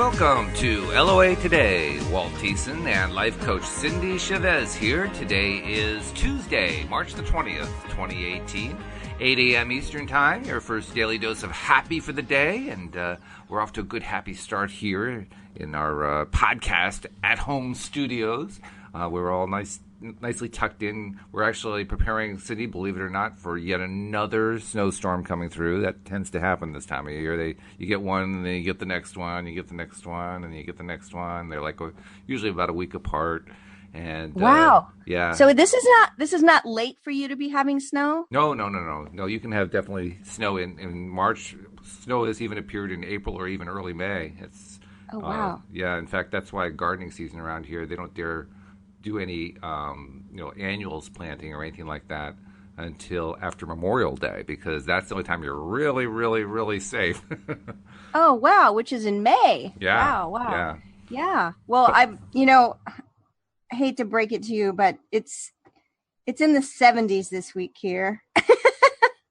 Welcome to LOA Today. Walt Thiessen and life coach Cindy Chavez here. Today is Tuesday, March the 20th, 2018, 8 a.m. Eastern Time, your first daily dose of happy for the day. And we're off to a good, happy start here in our podcast at-home studios. We're all nicely tucked in. We're actually preparing, Cindy, believe it or not, for yet another snowstorm coming through. That tends to happen this time of year. You get one, and then you get the next one, you get the next one, and you get the next one. They're like usually about a week apart. And wow, yeah. So this is not late for you to be having snow? No. You can have definitely snow in March. Snow has even appeared in April or even early May. It's wow. Yeah. In fact, that's why gardening season around here, they don't dare do any annuals planting or anything like that until after Memorial Day, because that's the only time you're really, really, really safe. Oh wow, which is in May. Yeah. Wow. Yeah. Well, I hate to break it to you, but it's in the 70s this week here.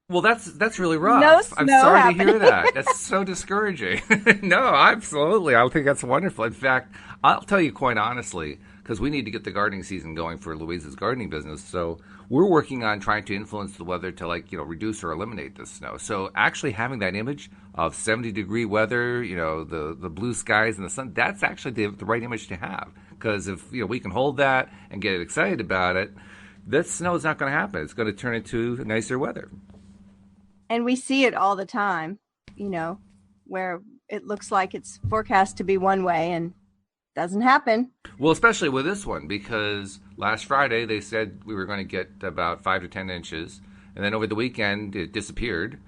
Well, that's really rough. No snow I'm sorry happening. to hear that. That's so discouraging. No, absolutely. I think that's wonderful. In fact, I'll tell you quite honestly, because we need to get the gardening season going for Louise's gardening business. So we're working on trying to influence the weather to reduce or eliminate the snow. So actually having that image of 70-degree weather, the blue skies and the sun, that's actually the right image to have. Because if we can hold that and get excited about it, this snow is not going to happen. It's going to turn into nicer weather. And we see it all the time, where it looks like it's forecast to be one way and doesn't happen. Well, especially with this one, because last Friday they said we were going to get about 5 to 10 inches, and then over the weekend it disappeared,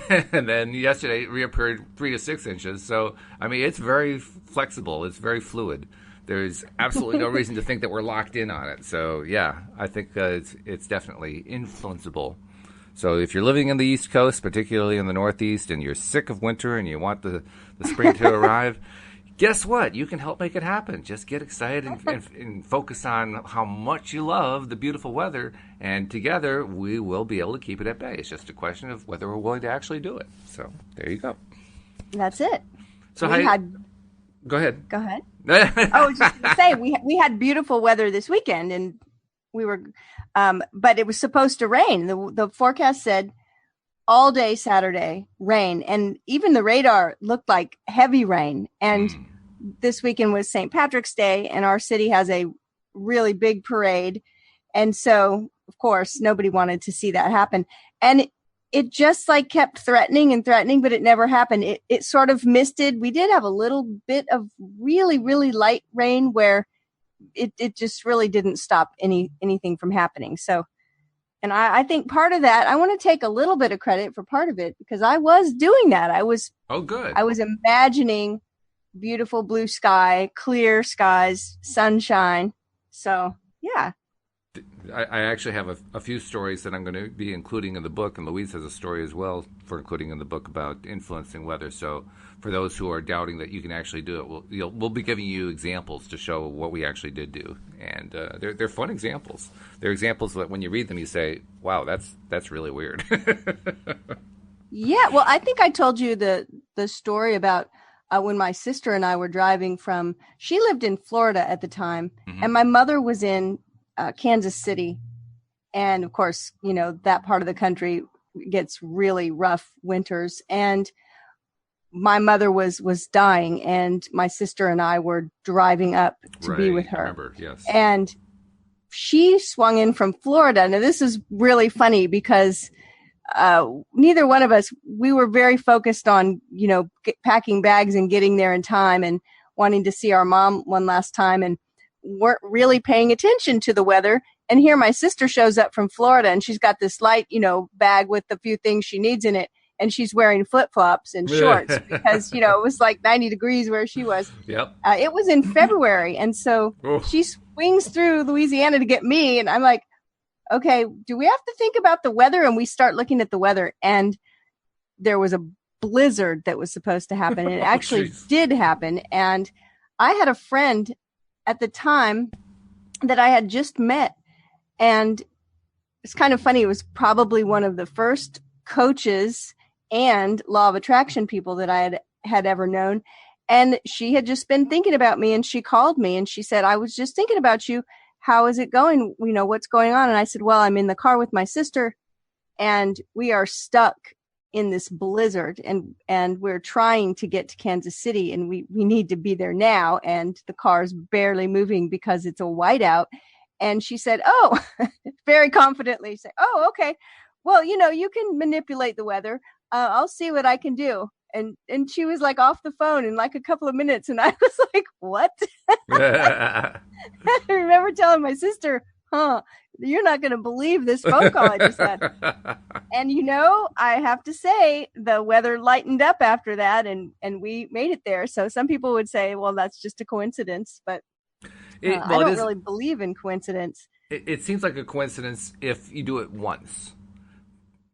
and then yesterday it reappeared 3 to 6 inches. So, it's very flexible. It's very fluid. There's absolutely no reason to think that we're locked in on it. So, yeah, I think it's definitely influenceable. So if you're living in the East Coast, particularly in the Northeast, and you're sick of winter and you want the spring to arrive, guess what? You can help make it happen. Just get excited and focus on how much you love the beautiful weather, and together we will be able to keep it at bay. It's just a question of whether we're willing to actually do it. So there you go. That's it. So Go ahead. Go ahead. I was just going to say, we had beautiful weather this weekend, and we were, but it was supposed to rain. The forecast said all day Saturday rain, and even the radar looked like heavy rain. And this weekend was St. Patrick's Day, and our city has a really big parade. And so, of course, nobody wanted to see that happen. And it just kept threatening and threatening, but it never happened. It sort of misted. We did have a little bit of really, really light rain where it just really didn't stop anything from happening. So, and I think part of that, I want to take a little bit of credit for part of it, because I was doing that. I was imagining beautiful blue sky, clear skies, sunshine. So, yeah. I actually have a few stories that I'm going to be including in the book, and Louise has a story as well for including in the book about influencing weather. So for those who are doubting that you can actually do it, we'll be giving you examples to show what we actually did do, and they're fun examples. They're examples that when you read them, you say, "Wow, that's really weird." Yeah, well, I think I told you the story about when my sister and I were driving from. She lived in Florida at the time, and my mother was in Kansas City, and of course, that part of the country gets really rough winters, and my mother was dying, and my sister and I were driving up to be with her. I remember, yes. And she swung in from Florida. Now this is really funny because neither one of us, we were very focused on packing bags and getting there in time and wanting to see our mom one last time, and weren't really paying attention to the weather. And here my sister shows up from Florida, and she's got this light, bag with a few things she needs in it. And she's wearing flip-flops and shorts because, it was like 90 degrees where she was. Yep. It was in February. And so she swings through Louisiana to get me. And I'm like, okay, do we have to think about the weather? And we start looking at the weather. And there was a blizzard that was supposed to happen. And it actually did happen. And I had a friend at the time that I had just met. And it's kind of funny. It was probably one of the first coaches and law of attraction people that I had ever known. And she had just been thinking about me, and she called me and she said, I was just thinking about you. How is it going? What's going on? And I said, well, I'm in the car with my sister and we are stuck in this blizzard, and we're trying to get to Kansas City, and we need to be there now. And the car's barely moving because it's a whiteout. And she said, oh, very confidently said, oh, okay. Well, you can manipulate the weather. I'll see what I can do. And she was like off the phone in like a couple of minutes. And I was like, what? I remember telling my sister, you're not going to believe this phone call I just had. And, I have to say the weather lightened up after that, and we made it there. So some people would say, well, that's just a coincidence. But I don't really believe in coincidence. It seems like a coincidence if you do it once.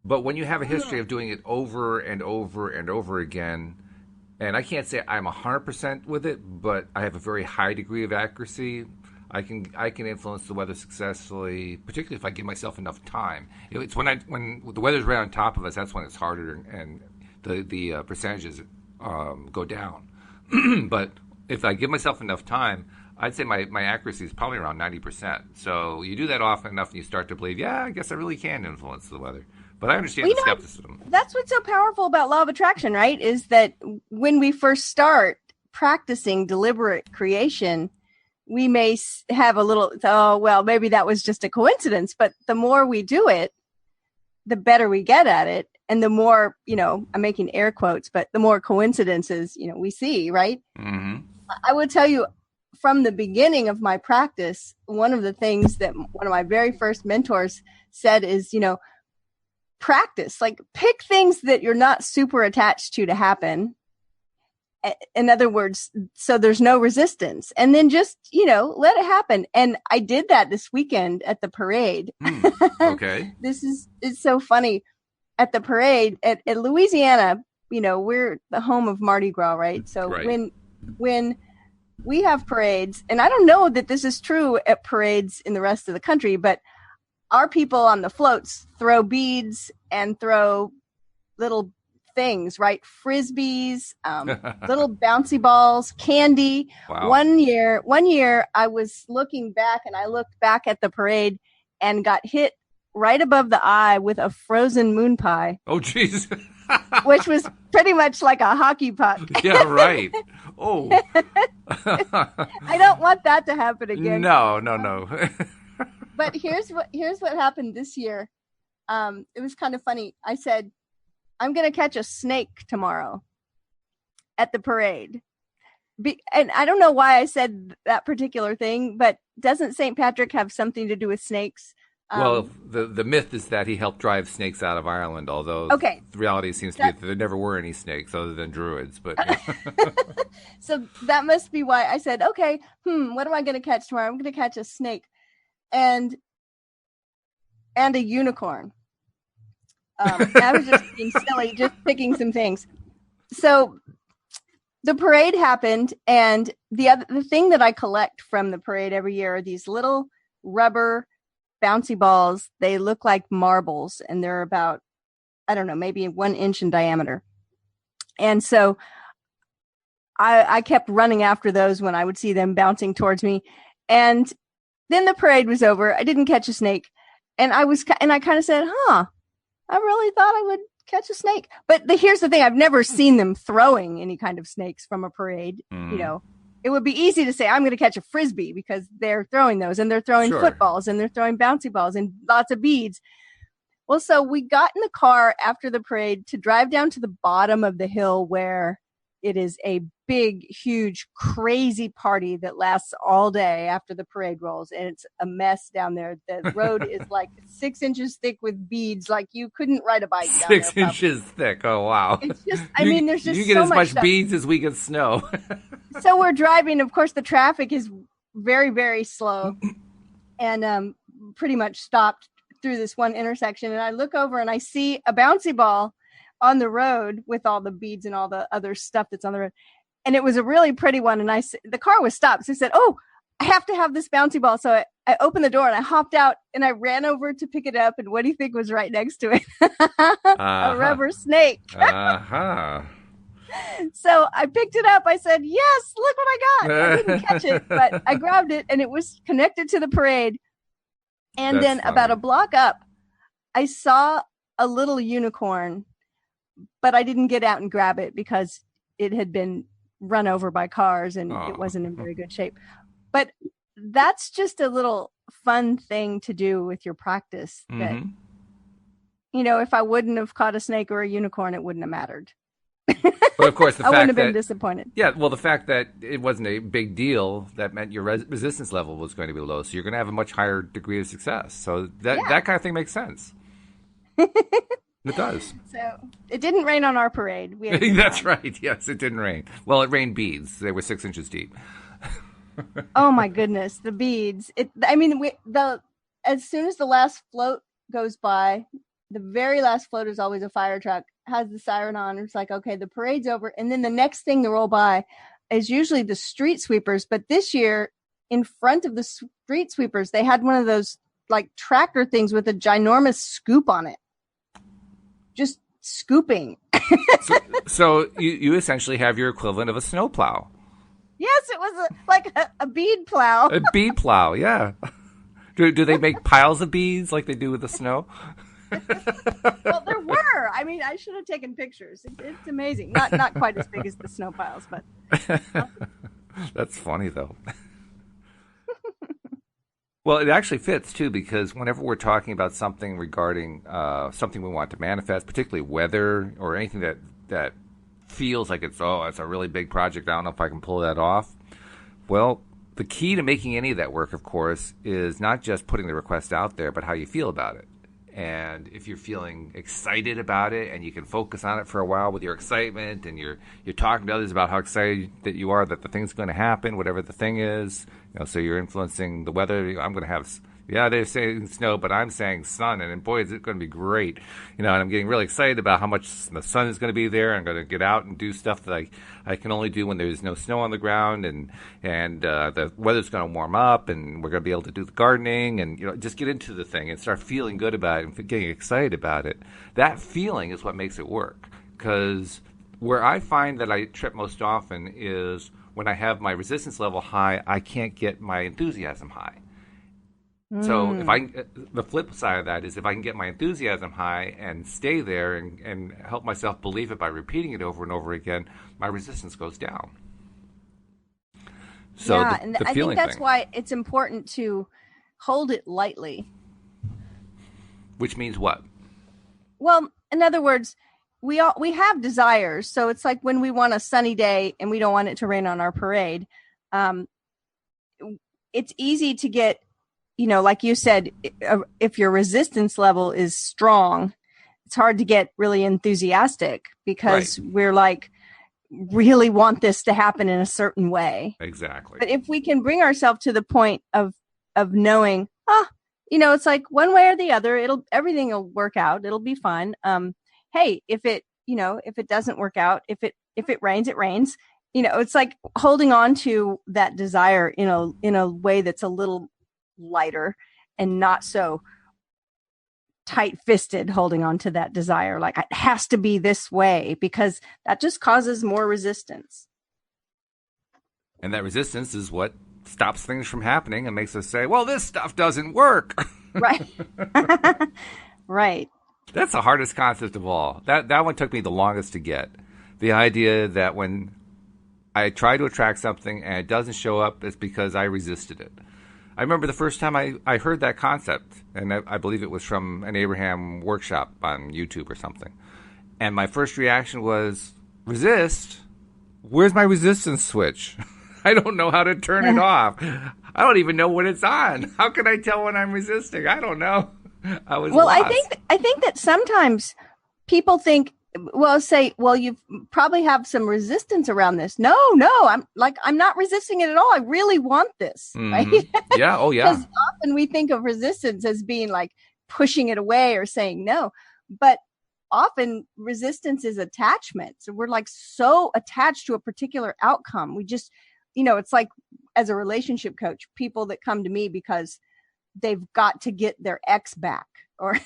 But when you have a history of doing it over and over and over again, and I can't say I'm 100% with it, but I have a very high degree of accuracy. I can influence the weather successfully, particularly if I give myself enough time. It's when the weather's right on top of us, that's when it's harder and the percentages go down. But if I give myself enough time, I'd say my accuracy is probably around 90%. So you do that often enough and you start to believe, yeah, I guess I really can influence the weather. But I understand the skepticism. That's what's so powerful about law of attraction, right? Is that when we first start practicing deliberate creation, we may have a little, maybe that was just a coincidence. But the more we do it, the better we get at it. And the more, I'm making air quotes, but the more coincidences, we see, right? Mm-hmm. I would tell you from the beginning of my practice, one of the things that one of my very first mentors said is, practice, like pick things that you're not super attached to happen. In other words, so there's no resistance, and then just, let it happen. And I did that this weekend at the parade. Okay. It's so funny. At the parade at Louisiana, we're the home of Mardi Gras, right? So right. when we have parades, and I don't know that this is true at parades in the rest of the country, but our people on the floats throw beads and throw little things, right? Frisbees, little bouncy balls, candy. Wow. One year I was looking back, and I looked back at the parade and got hit right above the eye with a frozen moon pie. Oh, jeez. Which was pretty much like a hockey puck. Yeah, right. Oh. I don't want that to happen again. No. But here's what happened this year. It was kind of funny. I said, I'm going to catch a snake tomorrow at the parade. And I don't know why I said that particular thing, but doesn't St. Patrick have something to do with snakes? Well, the myth is that he helped drive snakes out of Ireland, although the reality seems to be that there never were any snakes other than druids. But So that must be why I said, okay, what am I going to catch tomorrow? I'm going to catch a snake and a unicorn. I was just being silly, just picking some things. So the parade happened, and the thing that I collect from the parade every year are these little rubber bouncy balls. They look like marbles, and they're about, I don't know, maybe 1 inch in diameter. And so I kept running after those when I would see them bouncing towards me. And then the parade was over. I didn't catch a snake. And I kind of said, I really thought I would catch a snake. But here's the thing. I've never seen them throwing any kind of snakes from a parade. It would be easy to say, I'm going to catch a Frisbee, because they're throwing those, and they're throwing footballs, and they're throwing bouncy balls and lots of beads. Well, so we got in the car after the parade to drive down to the bottom of the hill where it is a big, huge, crazy party that lasts all day after the parade rolls. And it's a mess down there. The road is like 6 inches thick with beads. Like you couldn't ride a bike down there. 6 inches thick. Oh, wow. It's just, there's just you get so as much stuff. beads as we get snow. So we're driving. Of course, the traffic is very, very slow, and pretty much stopped through this one intersection. And I look over and I see a bouncy ball on the road with all the beads and all the other stuff that's on the road. And it was a really pretty one. And the car was stopped. So I said, oh, I have to have this bouncy ball. So I opened the door and I hopped out and I ran over to pick it up. And what do you think was right next to it? A rubber snake. So I picked it up. I said, yes, look what I got. I didn't catch it, but I grabbed it and it was connected to the parade. And That's then about funny. a block up, I saw a little unicorn, but I didn't get out and grab it because it had been run over by cars and it Oh, wasn't in very good shape. But that's just a little fun thing to do with your practice that, mm-hmm. if I wouldn't have caught a snake or a unicorn, it wouldn't have mattered. But of course, the I wouldn't fact have been that disappointed. yeah, well, the fact that it wasn't a big deal that meant your resistance level was going to be low, so you're going to have a much higher degree of success. So that kind of thing makes sense. It does. So it didn't rain on our parade. We had That's right. Yes, it didn't rain. Well, it rained beads. They were 6 inches deep. Oh my goodness, the beads! As soon as the last float goes by, the very last float is always a fire truck, has the siren on. It's like, okay, the parade's over, and then the next thing to roll by is usually the street sweepers. But this year, in front of the street sweepers, they had one of those like tractor things with a ginormous scoop on it, just scooping. So you essentially have your equivalent of a snowplow. Yes, it was like a bead plow. A bead plow, yeah. Do they make piles of beads like they do with the snow? Well, there were. I mean, I should have taken pictures. It's amazing. Not quite as big as the snow piles, but That's funny though. Well, it actually fits too because whenever we're talking about something regarding something we want to manifest, particularly weather or anything that feels like it's a really big project. I don't know if I can pull that off. Well, the key to making any of that work, of course, is not just putting the request out there, but how you feel about it. And if you're feeling excited about it and you can focus on it for a while with your excitement and you're talking to others about how excited that you are that the thing's going to happen, whatever the thing is, so you're influencing the weather. I'm going to have, they're saying snow, but I'm saying sun, and boy, is it going to be great. And I'm getting really excited about how much the sun is going to be there. I'm going to get out and do stuff that I can only do when there's no snow on the ground, and the weather's going to warm up, and we're going to be able to do the gardening, and just get into the thing and start feeling good about it and getting excited about it. That feeling is what makes it work. Because where I find that I trip most often is when I have my resistance level high, I can't get my enthusiasm high. So the flip side of that is if I can get my enthusiasm high and stay there and help myself believe it by repeating it over and over again, my resistance goes down. So and I think that's why it's important to hold it lightly. Which means what? Well, in other words, we have desires. So it's like when we want a sunny day and we don't want it to rain on our parade. It's easy to get, like you said, if your resistance level is strong, it's hard to get really enthusiastic because we're like, really want this to happen in a certain way. Exactly. But if we can bring ourselves to the point of knowing, it's like one way or the other, everything will work out. It'll be fine. Hey, if it doesn't work out, if it rains, it rains. It's like holding on to that desire in a way that's a little lighter and not so tight-fisted, holding on to that desire like it has to be this way, because that just causes more resistance. And that resistance is what stops things from happening and makes us say, well, this stuff doesn't work. Right. Right. That's the hardest concept of all. That one took me the longest to get. The idea that when I try to attract something and it doesn't show up, it's because I resisted it. I remember the first time I heard that concept, and I believe it was from an Abraham workshop on YouTube or something. And my first reaction was, resist? Where's my resistance switch? I don't know how to turn it off. I don't even know when it's on. How can I tell when I'm resisting? I don't know. I was lost. I think that sometimes people think, you probably have some resistance around this. No, I'm not resisting it at all. I really want this. Mm-hmm. Right? Yeah. Oh, yeah. Because often we think of resistance as being like pushing it away or saying no, but often resistance is attachment. So we're like so attached to a particular outcome. We just, it's like as a relationship coach, people that come to me because they've got to get their ex back, or,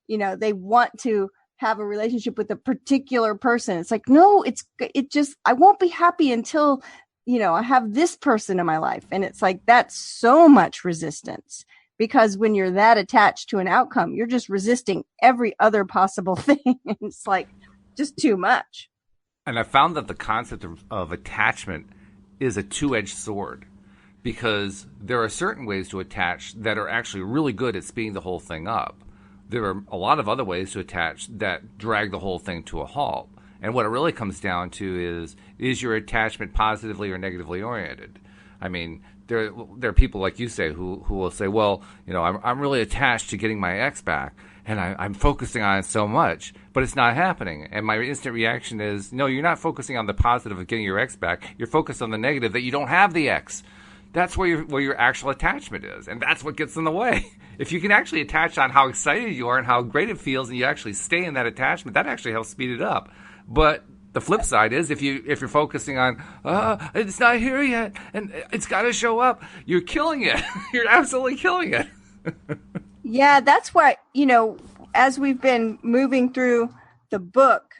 they want to have a relationship with a particular person. It's like, no, I won't be happy until, I have this person in my life. And it's like, that's so much resistance, because when you're that attached to an outcome, you're just resisting every other possible thing. And it's like just too much. And I found that the concept of attachment is a two-edged sword, because there are certain ways to attach that are actually really good at speeding the whole thing up. There are a lot of other ways to attach that drag the whole thing to a halt. And what it really comes down to is your attachment positively or negatively oriented? I mean, there are people like you say who will say, well, I'm really attached to getting my ex back, and I'm focusing on it so much, but it's not happening. And my instant reaction is, no, you're not focusing on the positive of getting your ex back. You're focused on the negative that you don't have the ex. That's where your actual attachment is, and that's what gets in the way. If you can actually attach on how excited you are and how great it feels, and you actually stay in that attachment, that actually helps speed it up. But the flip side is if you're focusing on it's not here yet and it's got to show up, you're killing it. You're absolutely killing it. Yeah, that's why, as we've been moving through the book,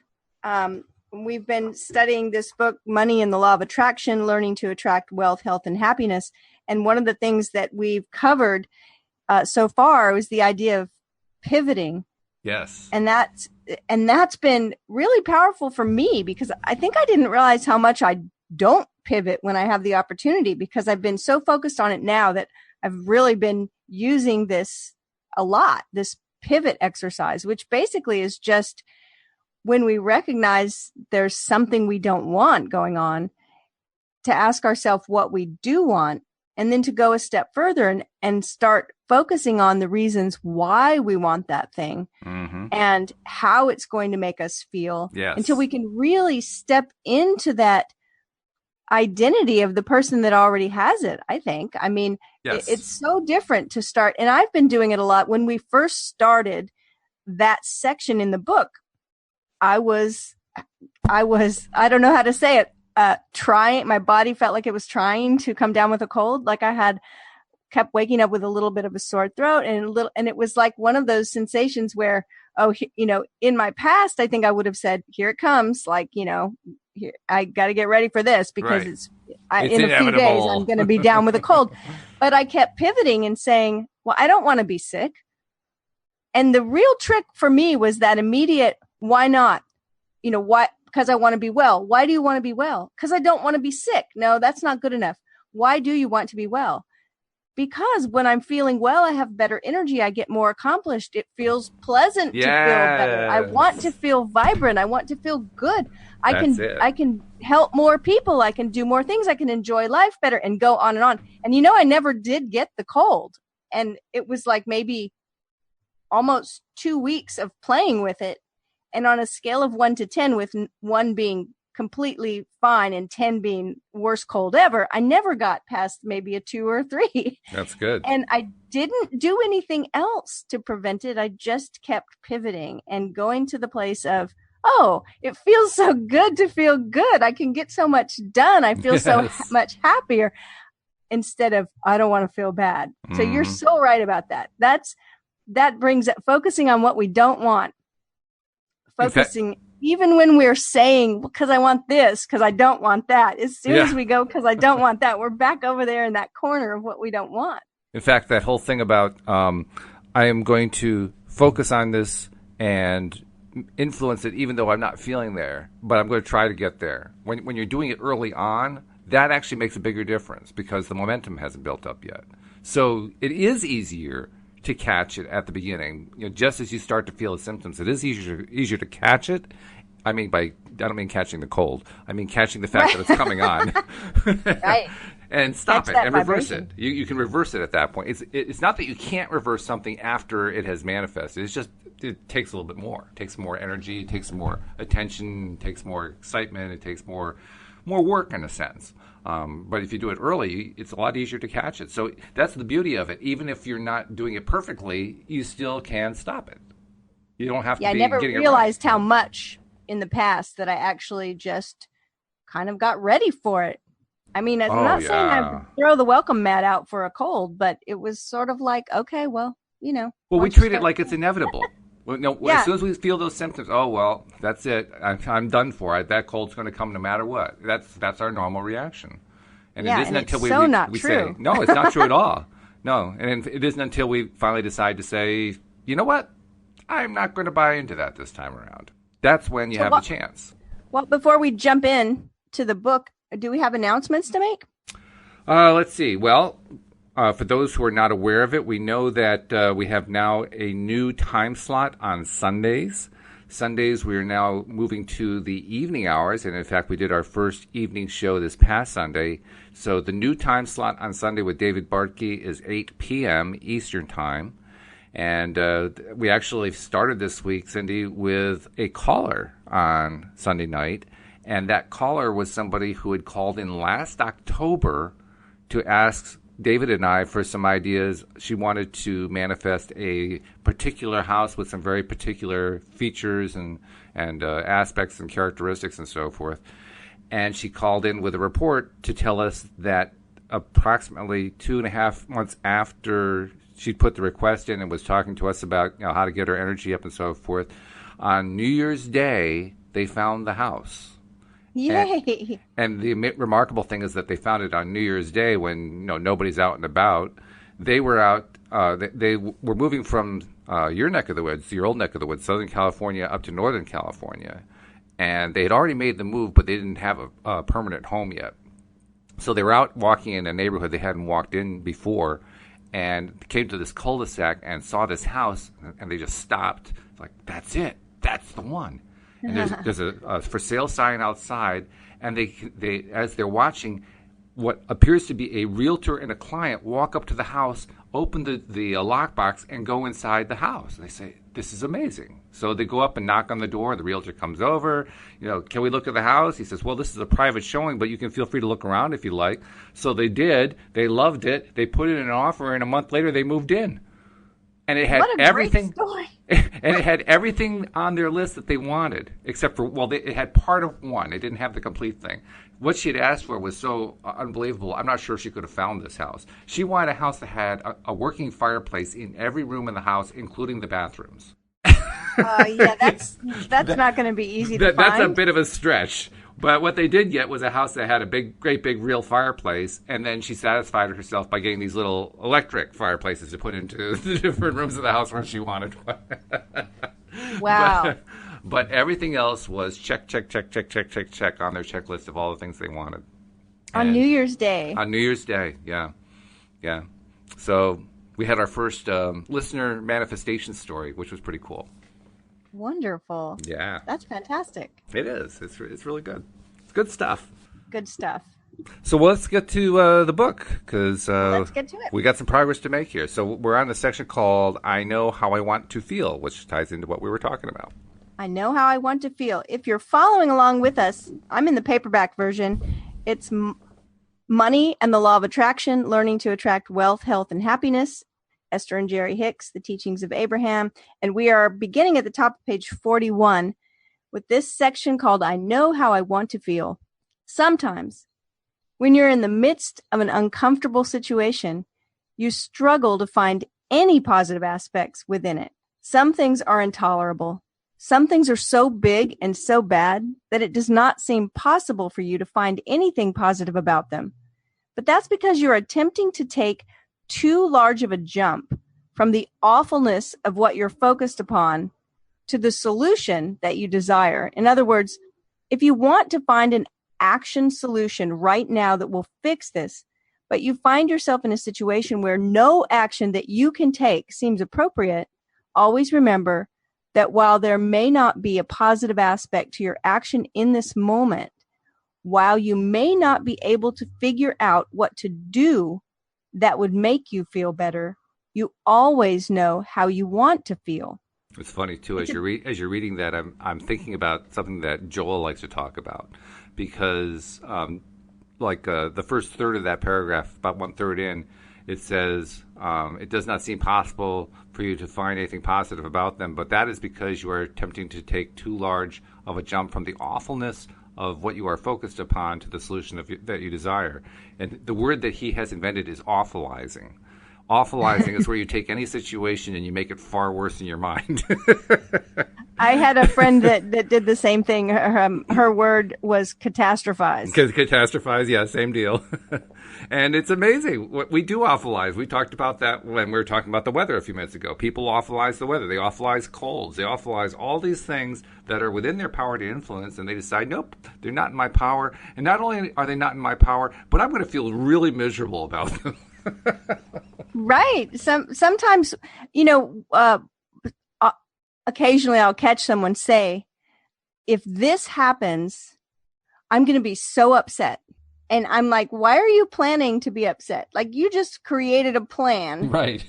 we've been studying this book, Money and the Law of Attraction, Learning to Attract Wealth, Health, and Happiness. And one of the things that we've covered so far was the idea of pivoting. Yes. And that's been really powerful for me, because I think I didn't realize how much I don't pivot when I have the opportunity, because I've been so focused on it now that I've really been using this a lot, this pivot exercise, which basically is just when we recognize there's something we don't want going on, to ask ourselves what we do want, and then to go a step further and start focusing on the reasons why we want that thing, mm-hmm. and how it's going to make us feel, yes. until we can really step into that identity of the person that already has it. I think, yes. It's so different to start. And I've been doing it a lot. When we first started that section in the book, I was, I don't know how to say it, trying, my body felt like it was trying to come down with a cold. Like I kept waking up with a little bit of a sore throat, and it was like one of those sensations where, in my past, I think I would have said, here it comes. Like, here, I got to get ready for this, because right. In a few days, I'm going to be down with a cold. But I kept pivoting and saying, well, I don't want to be sick. And the real trick for me was that immediate, why not? Why? Because I want to be well. Why do you want to be well? Because I don't want to be sick. No, that's not good enough. Why do you want to be well? Because when I'm feeling well, I have better energy. I get more accomplished. It feels pleasant to feel better. I want to feel vibrant. I want to feel good. I can help more people. I can do more things. I can enjoy life better, and go on and on. And I never did get the cold. And it was like maybe almost 2 weeks of playing with it. And on a scale of 1 to 10, with 1 being completely fine and 10 being worst cold ever, I never got past maybe a 2 or 3. That's good. And I didn't do anything else to prevent it. I just kept pivoting and going to the place of, oh, it feels so good to feel good. I can get so much done. I feel so much happier, instead of, I don't want to feel bad. Mm-hmm. So you're so right about that. That brings it, focusing on what we don't want. Focusing, even when we're saying, because I want this, because I don't want that. As soon as we go, because I don't want that, we're back over there in that corner of what we don't want. In fact, that whole thing about I am going to focus on this and influence it, even though I'm not feeling there, but I'm going to try to get there. When you're doing it early on, that actually makes a bigger difference, because the momentum hasn't built up yet. So it is easier to catch it at the beginning, just as you start to feel the symptoms. It is easier to catch it. I don't mean catching the cold. I mean catching the fact that it's coming on. Right. And stop it and reverse it. You can reverse it at that point. It's not that you can't reverse something after it has manifested. It's just it takes a little bit more. It takes more energy. It takes more attention. It takes more excitement. It takes more work, in a sense. But if you do it early, it's a lot easier to catch it. So that's the beauty of it. Even if you're not doing it perfectly, you still can stop it. You don't have to be getting it right. I never realized how much in the past that I actually just kind of got ready for it. I'm not saying I throw the welcome mat out for a cold, but it was sort of like, okay, well, Well, we treat it like it's inevitable. Well, no, Yeah. as soon as we feel those symptoms, oh, well, that's it. I'm done for. That cold's going to come no matter what. That's our normal reaction. And Yeah, it isn't and until it's so not we true. say, no, it's not true at all. No, and it isn't until we finally decide to say, you know what? I'm not going to buy into that this time around. That's when you have the chance. Well, before we jump in to the book, do we have announcements to make? Let's see. Well, for those who are not aware of it, we know that we have now a new time slot on Sundays. Sundays, we are now moving to the evening hours, and in fact, we did our first evening show this past Sunday. So the new time slot on Sunday with David Bartkey is 8 p.m. Eastern Time. And we actually started this week, Cindy, with a caller on Sunday night. And that caller was somebody who had called in last October to ask David and I for some ideas. She wanted to manifest a particular house with some very particular features and aspects and characteristics and so forth. And she called in with a report to tell us that approximately 2.5 months after she'd put the request in and was talking to us about how to get her energy up and so forth, on New Year's Day, they found the house. Yay! And the remarkable thing is that they found it on New Year's Day when nobody's out and about. They were out. They were moving from your neck of the woods, your old neck of the woods, Southern California, up to Northern California, and they had already made the move, but they didn't have a permanent home yet. So they were out walking in a neighborhood they hadn't walked in before, and came to this cul-de-sac and saw this house, and they just stopped. It's like, that's it. That's the one. And there's a for sale sign outside, and they as they're watching, what appears to be a realtor and a client walk up to the house, open the lockbox, and go inside the house. And they say, this is amazing. So they go up and knock on the door. The realtor comes over. Can we look at the house? He says, well, this is a private showing, but you can feel free to look around if you like. So they did. They loved it. They put in an offer, and a month later they moved in. And it had What a everything. great story. And it had everything on their list that they wanted, except for, it had part of one. It didn't have the complete thing. What she had asked for was so unbelievable. I'm not sure she could have found this house. She wanted a house that had a working fireplace in every room in the house, inclling the bathrooms. Yeah, that's not going to be easy to find. That's a bit of a stretch. But what they did get was a house that had a great big real fireplace, and then she satisfied herself by getting these little electric fireplaces to put into the different rooms of the house where she wanted one. Wow. But everything else was check on their checklist of all the things they wanted. On New Year's Day. On New Year's Day, yeah. Yeah. So we had our first listener manifestation story, which was pretty cool. Wonderful. Yeah. That's fantastic. It is. It's really good. It's good stuff. Good stuff. So let's get to the book, because Let's get to it. We got some progress to make here. So we're on the section called I Know How I Want to Feel, which ties into what we were talking about. I Know How I Want to Feel. If you're following along with us, I'm in the paperback version. It's Money and the Law of Attraction, Learning to Attract Wealth, Health, and Happiness. Esther and Jerry Hicks, The Teachings of Abraham. And we are beginning at the top of page 41 with this section called I Know How I Want to Feel. Sometimes, when you're in the midst of an uncomfortable situation, you struggle to find any positive aspects within it. Some things are intolerable. Some things are so big and so bad that it does not seem possible for you to find anything positive about them. But that's because you're attempting to take too large of a jump from the awfulness of what you're focused upon to the solution that you desire. In other words, if you want to find an action solution right now that will fix this, but you find yourself in a situation where no action that you can take seems appropriate, always remember that while there may not be a positive aspect to your action in this moment, while you may not be able to figure out what to do that would make you feel better, you always know how you want to feel. It's funny too, as you're reading that, I'm thinking about something that Joel likes to talk about, because the first third of that paragraph, about 1/3 in, it says it does not seem possible for you to find anything positive about them, but that is because you are attempting to take too large of a jump from the awfulness of what you are focused upon to the solution that you desire. And the word that he has invented is awfulizing. Awfulizing is where you take any situation and you make it far worse in your mind. I had a friend that did the same thing. Her word was catastrophize. Catastrophize, yeah, same deal. And it's amazing. We do awfulize. We talked about that when we were talking about the weather a few minutes ago. People awfulize the weather. They awfulize colds. They awfulize all these things that are within their power to influence, and they decide, nope, they're not in my power. And not only are they not in my power, but I'm going to feel really miserable about them. Right. Sometimes, occasionally I'll catch someone say, if this happens, I'm going to be so upset. And I'm like, why are you planning to be upset? Like, you just created a plan, right,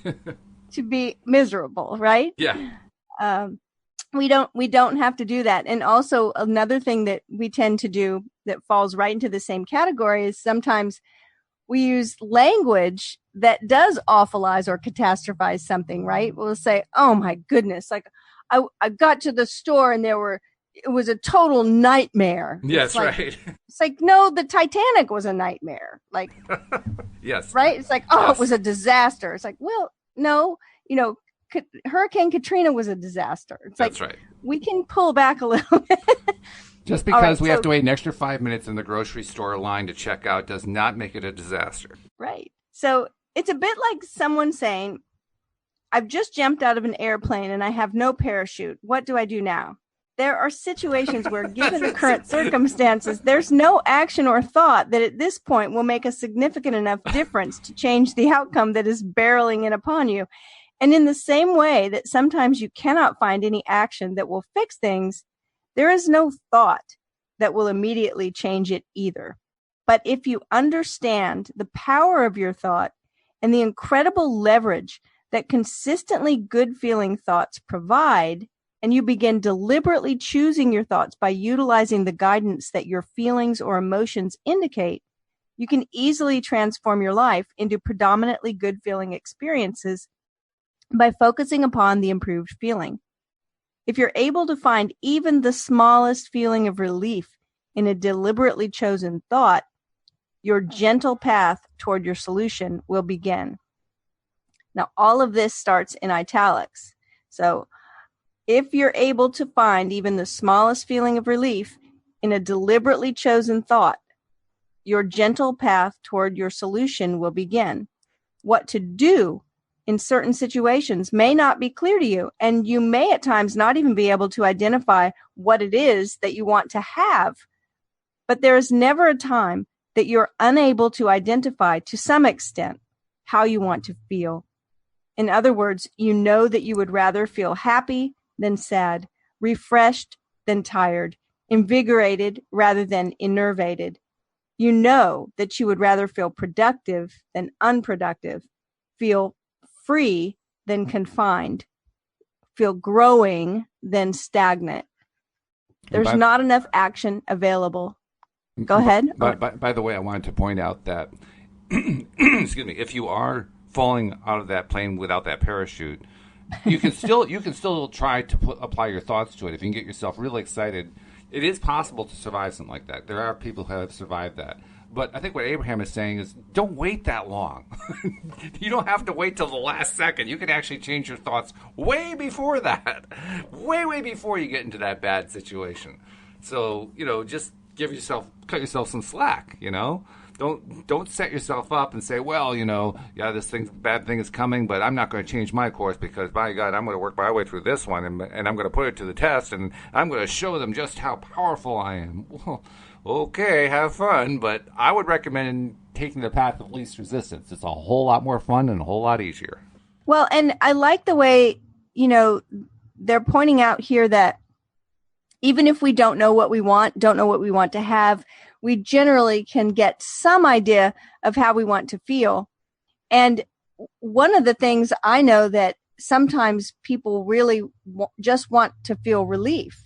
to be miserable, right? Yeah. We don't have to do that. And also another thing that we tend to do that falls right into the same category is sometimes we use language that does awfulize or catastrophize something, right? We'll say, oh my goodness, like I got to the store and it was a total nightmare. Yes, like, right. It's like, no, the Titanic was a nightmare. Like, yes. Right? It's like, oh, yes. It was a disaster. It's like, well, no, Hurricane Katrina was a disaster. It's That's like, right. We can pull back a little bit. Just because we have to wait an extra 5 minutes in the grocery store line to check out does not make it a disaster. Right. So it's a bit like someone saying, I've just jumped out of an airplane and I have no parachute. What do I do now? There are situations where, given the current circumstances, there's no action or thought that at this point will make a significant enough difference to change the outcome that is barreling in upon you. And in the same way that sometimes you cannot find any action that will fix things, there is no thought that will immediately change it either. But if you understand the power of your thought and the incredible leverage that consistently good-feeling thoughts provide, and you begin deliberately choosing your thoughts by utilizing the guidance that your feelings or emotions indicate, you can easily transform your life into predominantly good-feeling experiences by focusing upon the improved feeling. If you're able to find even the smallest feeling of relief in a deliberately chosen thought, your gentle path toward your solution will begin. Now, all of this starts in italics. So if you're able to find even the smallest feeling of relief in a deliberately chosen thought, your gentle path toward your solution will begin. What to do in certain situations may not be clear to you, and you may at times not even be able to identify what it is that you want to have. But there is never a time that you're unable to identify, to some extent, how you want to feel. In other words, you know that you would rather feel happy than sad, refreshed than tired, invigorated rather than enervated. You know that you would rather feel productive than unproductive, feel free than confined, feel growing than stagnant. There's not enough action available. Go ahead. By the way, I wanted to point out that, excuse me, if you are falling out of that plane without that parachute, you can still try to apply your thoughts to it. If you can get yourself really excited, it is possible to survive something like that. There are people who have survived that. But I think what Abraham is saying is, don't wait that long. You don't have to wait till the last second. You can actually change your thoughts way before that, way before you get into that bad situation. So, just cut yourself some slack. Don't set yourself up and say, well, this bad thing is coming, but I'm not going to change my course because, by God, I'm going to work my way through this one, and I'm going to put it to the test, and I'm going to show them just how powerful I am. Well, okay, have fun, but I would recommend taking the path of least resistance. It's a whole lot more fun and a whole lot easier. Well, and I like the way, they're pointing out here that even if we don't know what we want to have, we generally can get some idea of how we want to feel. And one of the things I know that sometimes people really just want to feel relief.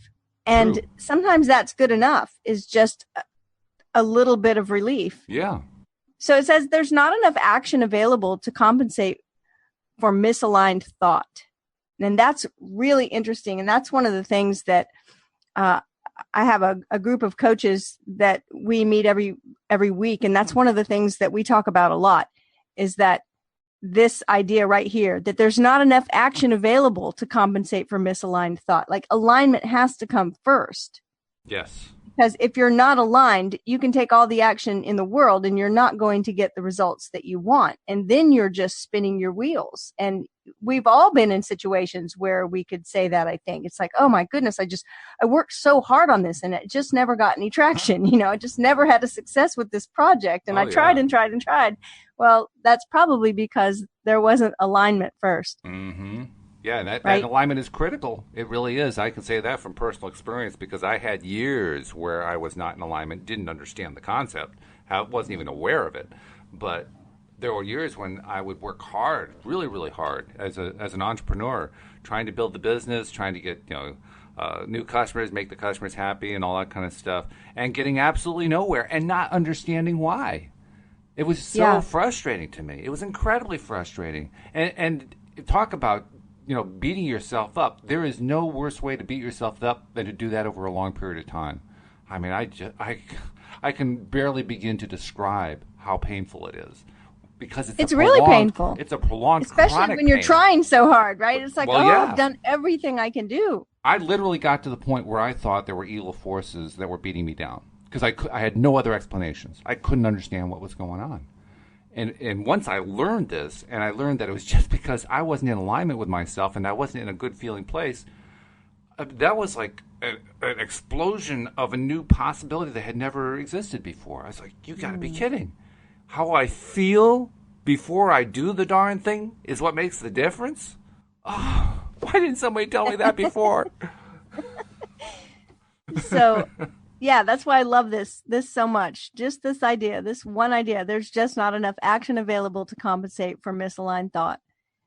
And True. Sometimes that's good enough, is just a little bit of relief. Yeah. So it says there's not enough action available to compensate for misaligned thought. And that's really interesting. And that's one of the things that I have a group of coaches that we meet every week. And that's one of the things that we talk about a lot, is that this idea right here, that there's not enough action available to compensate for misaligned thought. Like alignment has to come first. Yes. Because if you're not aligned, you can take all the action in the world and you're not going to get the results that you want. And then you're just spinning your wheels. And we've all been in situations where we could say that, I think. It's like, oh my goodness, I worked so hard on this and it just never got any traction. I just never had a success with this project. And I tried and tried and tried. Well, that's probably because there wasn't alignment first. Mm-hmm. Yeah, and that alignment is critical. It really is. I can say that from personal experience because I had years where I was not in alignment, didn't understand the concept, wasn't even aware of it. But there were years when I would work hard, really, really hard as an entrepreneur, trying to build the business, trying to get new customers, make the customers happy and all that kind of stuff, and getting absolutely nowhere and not understanding why. It was so frustrating to me. It was incredibly frustrating. And talk about beating yourself up. There is no worse way to beat yourself up than to do that over a long period of time. I mean, I can barely begin to describe how painful it is because it's really painful. It's a prolonged, especially when you're pain. trying so hard, right? It's like, I've done everything I can do. I literally got to the point where I thought there were evil forces that were beating me down because I had no other explanations. I couldn't understand what was going on. And once I learned this, and I learned that it was just because I wasn't in alignment with myself and I wasn't in a good feeling place, that was like an explosion of a new possibility that had never existed before. I was like, you got to be kidding. How I feel before I do the darn thing is what makes the difference? Oh, why didn't somebody tell me that before? So... yeah, that's why I love this so much. Just this idea, this one idea. There's just not enough action available to compensate for misaligned thought.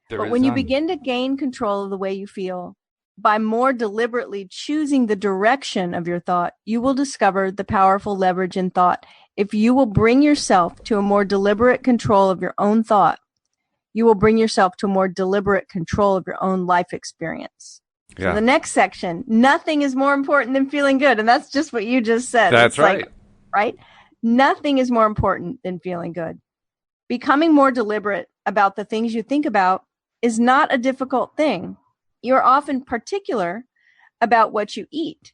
But when you begin to gain control of the way you feel, by more deliberately choosing the direction of your thought, you will discover the powerful leverage in thought. If you will bring yourself to a more deliberate control of your own thought, you will bring yourself to a more deliberate control of your own life experience. So the next section, nothing is more important than feeling good. And that's just what you just said. That's right. Right? Nothing is more important than feeling good. Becoming more deliberate about the things you think about is not a difficult thing. You're often particular about what you eat,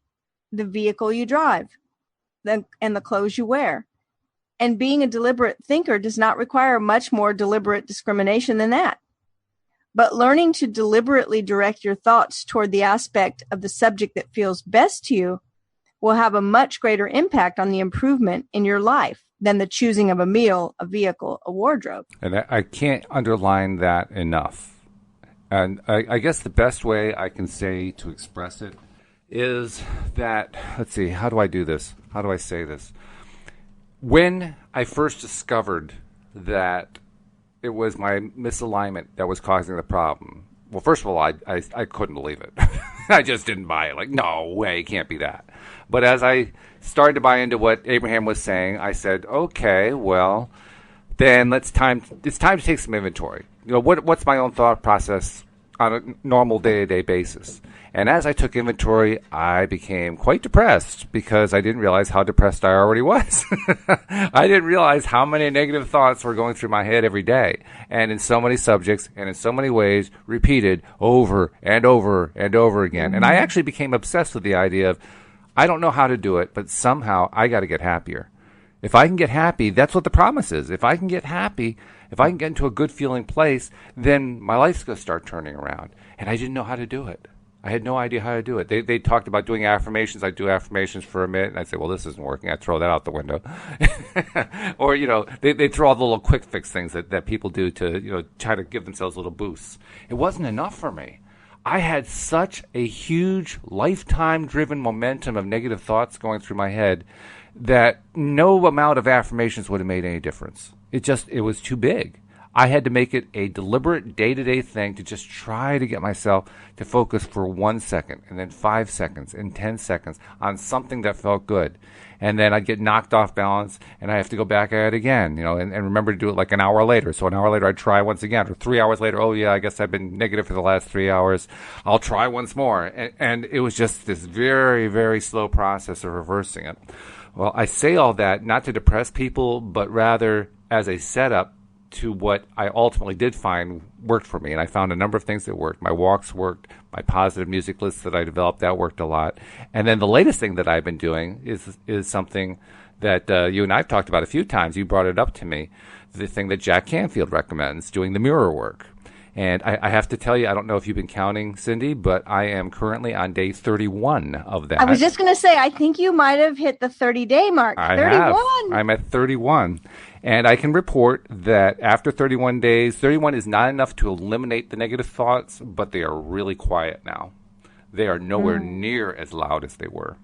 the vehicle you drive, and the clothes you wear. And being a deliberate thinker does not require much more deliberate discrimination than that. But learning to deliberately direct your thoughts toward the aspect of the subject that feels best to you will have a much greater impact on the improvement in your life than the choosing of a meal, a vehicle, a wardrobe. And I can't underline that enough. And I guess the best way I can say to express it is that, let's see, how do I do this? How do I say this? When I first discovered that it was my misalignment that was causing the problem. Well, first of all, I couldn't believe it. I just didn't buy it. Like, no way, it can't be that. But as I started to buy into what Abraham was saying, I said, okay, well, then it's time to take some inventory. What's my own thought process on a normal day-to-day basis? And as I took inventory, I became quite depressed because I didn't realize how depressed I already was. I didn't realize how many negative thoughts were going through my head every day, and in so many subjects and in so many ways, repeated over and over and over again. And I actually became obsessed with the idea of, I don't know how to do it, but somehow I got to get happier. If I can get happy, that's what the promise is. If I can get happy, if I can get into a good feeling place, then my life's going to start turning around. And I didn't know how to do it. I had no idea how to do it. They talked about doing affirmations. I'd do affirmations for a minute, and I'd say, well, this isn't working. I'd throw that out the window. Or, they throw all the little quick fix things that people do to, try to give themselves little boosts. It wasn't enough for me. I had such a huge lifetime-driven momentum of negative thoughts going through my head that no amount of affirmations would have made any difference. It was too big. I had to make it a deliberate day-to-day thing to just try to get myself to focus for 1 second and then 5 seconds and 10 seconds on something that felt good. And then I'd get knocked off balance and I have to go back at it again, and remember to do it like an hour later. So an hour later I'd try once again, or 3 hours later, oh yeah, I guess I've been negative for the last 3 hours. I'll try once more. And it was just this very, very slow process of reversing it. Well, I say all that not to depress people, but rather as a setup to what I ultimately did find worked for me. And I found a number of things that worked. My walks worked. My positive music list that I developed, that worked a lot. And then the latest thing that I've been doing is something that you and I have talked about a few times. You brought it up to me, the thing that Jack Canfield recommends, doing the mirror work. And I have to tell you, I don't know if you've been counting, Cindy, but I am currently on day 31 of that. I was just going to say, I think you might have hit the 30-day mark. I 31. have. I'm at 31. And I can report that after 31 days, 31 is not enough to eliminate the negative thoughts, but they are really quiet now. They are nowhere near as loud as they were.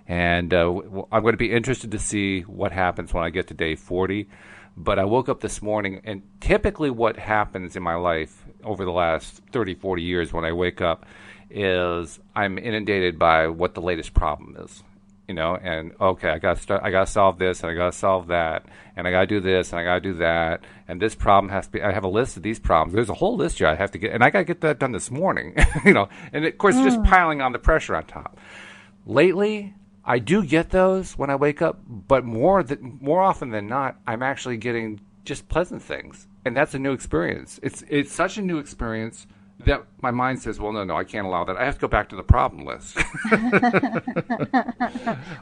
And I'm going to be interested to see what happens when I get to day 40. But I woke up this morning, and typically what happens in my life over the last 30, 40 years when I wake up is I'm inundated by what the latest problem is. And okay, I got to solve this, and I got to solve that, and I got to do this, and I got to do that, and this problem has to be. I have a list of these problems. There's a whole list here I have to get, and I got to get that done this morning. And of course, just piling on the pressure on top. Lately, I do get those when I wake up, but more often than not, I'm actually getting just pleasant things, and that's a new experience. It's such a new experience that my mind says, well, no, I can't allow that. I have to go back to the problem list.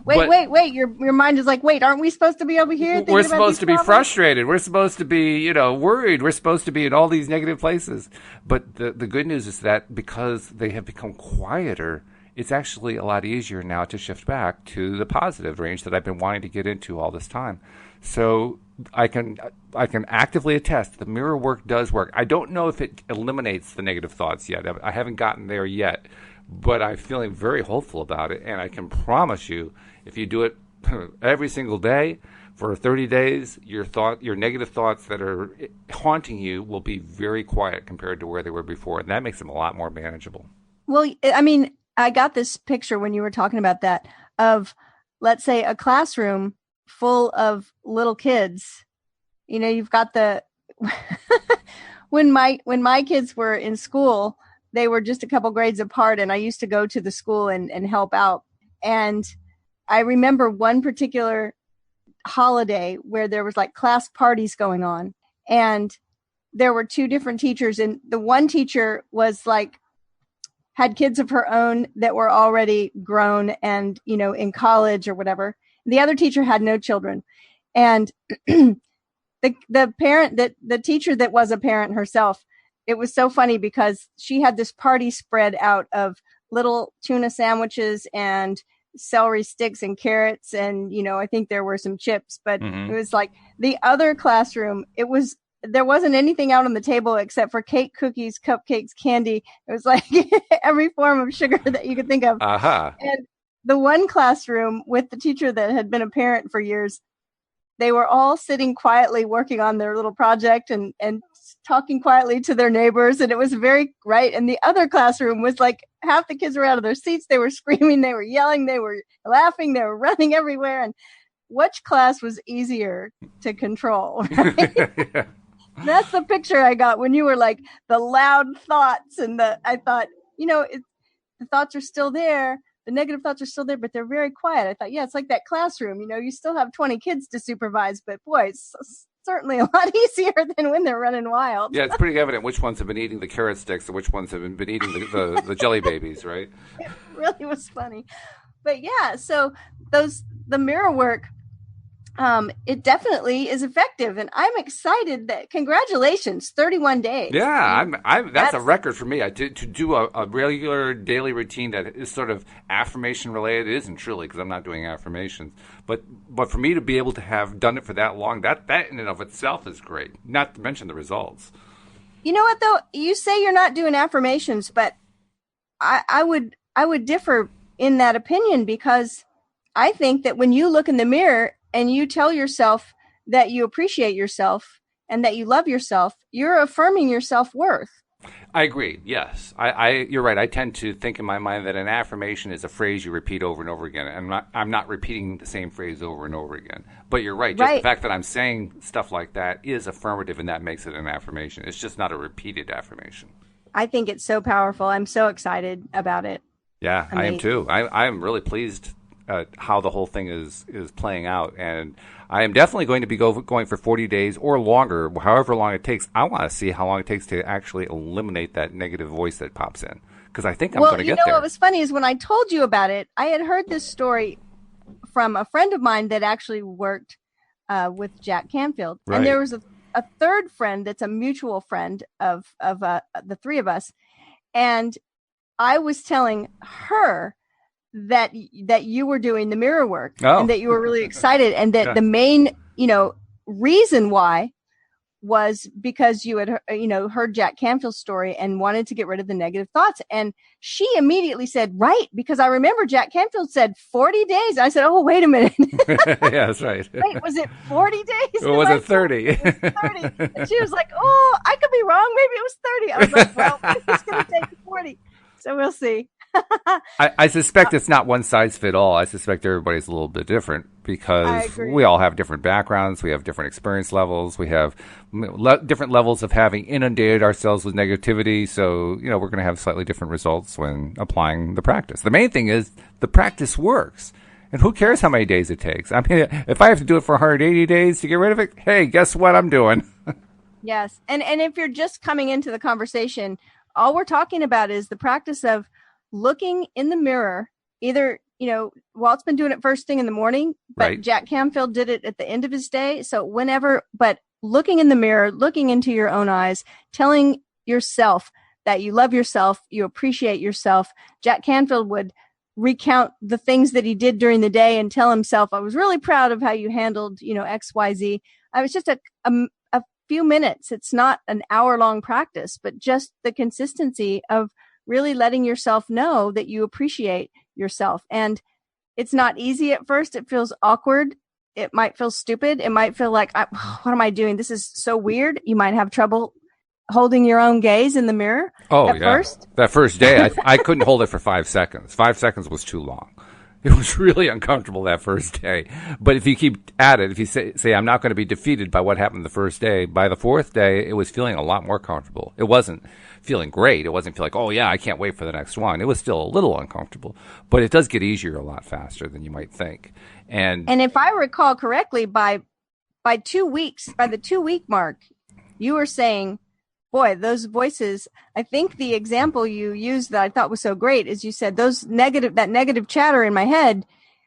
Wait. Your mind is like, wait, aren't we supposed to be over here? We're supposed to be frustrated. We're supposed to be, worried. We're supposed to be in all these negative places. But the good news is that because they have become quieter, it's actually a lot easier now to shift back to the positive range that I've been wanting to get into all this time. So I can actively attest the mirror work does work. I don't know if it eliminates the negative thoughts yet. I haven't gotten there yet, but I'm feeling very hopeful about it. And I can promise you, if you do it every single day for 30 days, your negative thoughts that are haunting you will be very quiet compared to where they were before. And that makes them a lot more manageable. Well, I mean, I got this picture when you were talking about that of, let's say, a classroom full of little kids. You've got the when my kids were in school, they were just a couple grades apart, and I used to go to the school and help out. And I remember one particular holiday where there was like class parties going on, and there were two different teachers, and the one teacher was like had kids of her own that were already grown and in college or whatever. The other teacher had no children, and the parent, that the teacher that was a parent herself, it was so funny because she had this party spread out of little tuna sandwiches and celery sticks and carrots, and I think there were some chips, but it was like the other classroom. There wasn't anything out on the table except for cake, cookies, cupcakes, candy. It was like every form of sugar that you could think of. And the one classroom with the teacher that had been a parent for years, they were all sitting quietly working on their little project and talking quietly to their neighbors. And it was very right. And the other classroom was like half the kids were out of their seats. They were screaming, they were yelling, they were laughing, they were running everywhere. And which class was easier to control? Right? Yeah. That's the picture I got when you were like the loud thoughts, and I thought, the thoughts are still there. The negative thoughts are still there, but they're very quiet. I thought, yeah, it's like that classroom. You still have 20 kids to supervise, but boy, it's certainly a lot easier than when they're running wild. Yeah, it's pretty evident which ones have been eating the carrot sticks and which ones have been eating the jelly babies, right? It really was funny. But yeah, so the mirror work, it definitely is effective, and I'm excited that congratulations, 31 days. Yeah, that's a record for me. To do a regular daily routine that is sort of affirmation related. It isn't truly, because I'm not doing affirmations, but for me to be able to have done it for that long, that in and of itself is great. Not to mention the results. You know what though? You say you're not doing affirmations, but I would differ in that opinion, because I think that when you look in the mirror and you tell yourself that you appreciate yourself and that you love yourself, you're affirming your self-worth. I agree. Yes, you're right. I tend to think in my mind that an affirmation is a phrase you repeat over and over again. I'm not repeating the same phrase over and over again. But you're right. Just the fact that I'm saying stuff like that is affirmative, and that makes it an affirmation. It's just not a repeated affirmation. I think it's so powerful. I'm so excited about it. Yeah, I am too. I'm really pleased how the whole thing is playing out. And I am definitely going to be going for 40 days or longer, however long it takes. I want to see how long it takes to actually eliminate that negative voice that pops in, because I think I'm going to get there. Well, what was funny is when I told you about it, I had heard this story from a friend of mine that actually worked with Jack Canfield. Right. And there was a third friend that's a mutual friend of the three of us. And I was telling her that you were doing the mirror work and that you were really excited, and that the main, reason why was because you had, heard Jack Canfield's story and wanted to get rid of the negative thoughts. And she immediately said, right, because I remember Jack Canfield said 40 days. I said, oh, wait a minute. Yeah, that's right. Wait, was it 40 days? Or was it 30? It was 30. And she was like, oh, I could be wrong. Maybe it was 30. I was like, well, it's going to take 40. So we'll see. I suspect it's not one size fit all. I suspect everybody's a little bit different because we all have different backgrounds. We have different experience levels. We have different levels of having inundated ourselves with negativity. So, we're going to have slightly different results when applying the practice. The main thing is the practice works. And who cares how many days it takes? I mean, if I have to do it for 180 days to get rid of it, hey, guess what I'm doing? Yes. And if you're just coming into the conversation, all we're talking about is the practice of looking in the mirror. Either, Walt's been doing it first thing in the morning, but right. Jack Canfield did it at the end of his day. So whenever, but looking in the mirror, looking into your own eyes, telling yourself that you love yourself, you appreciate yourself. Jack Canfield would recount the things that he did during the day and tell himself, I was really proud of how you handled, X, Y, Z. I was just a few minutes. It's not an hour-long practice, but just the consistency of really letting yourself know that you appreciate yourself. And it's not easy at first. It feels awkward. It might feel stupid. It might feel like, what am I doing? This is so weird. You might have trouble holding your own gaze in the mirror. First. That first day, I couldn't hold it for 5 seconds. 5 seconds was too long. It was really uncomfortable that first day. But if you keep at it, if you say I'm not going to be defeated by what happened the first day, by the fourth day, it was feeling a lot more comfortable. It wasn't feeling great. It wasn't feeling like, oh, yeah, I can't wait for the next one. It was still a little uncomfortable. But it does get easier a lot faster than you might think. And if I recall correctly, by 2 weeks, by the 2-week mark, you were saying, boy, those voices, I think the example you used that I thought was so great is you said that negative chatter in my head,